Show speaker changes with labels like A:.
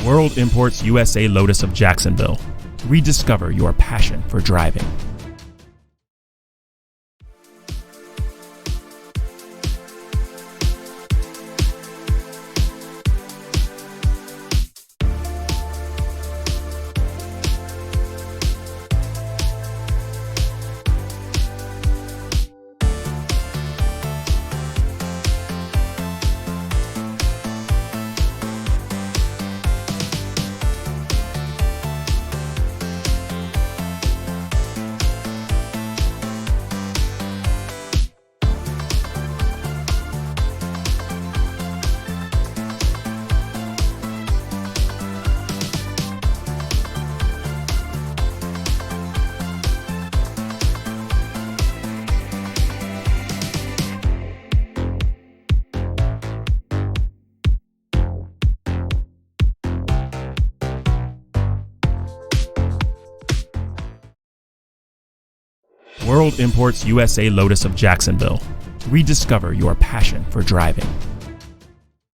A: World Imports USA Lotus of Jacksonville. Rediscover your passion for driving. World Imports USA Lotus of Jacksonville. Rediscover your passion for driving.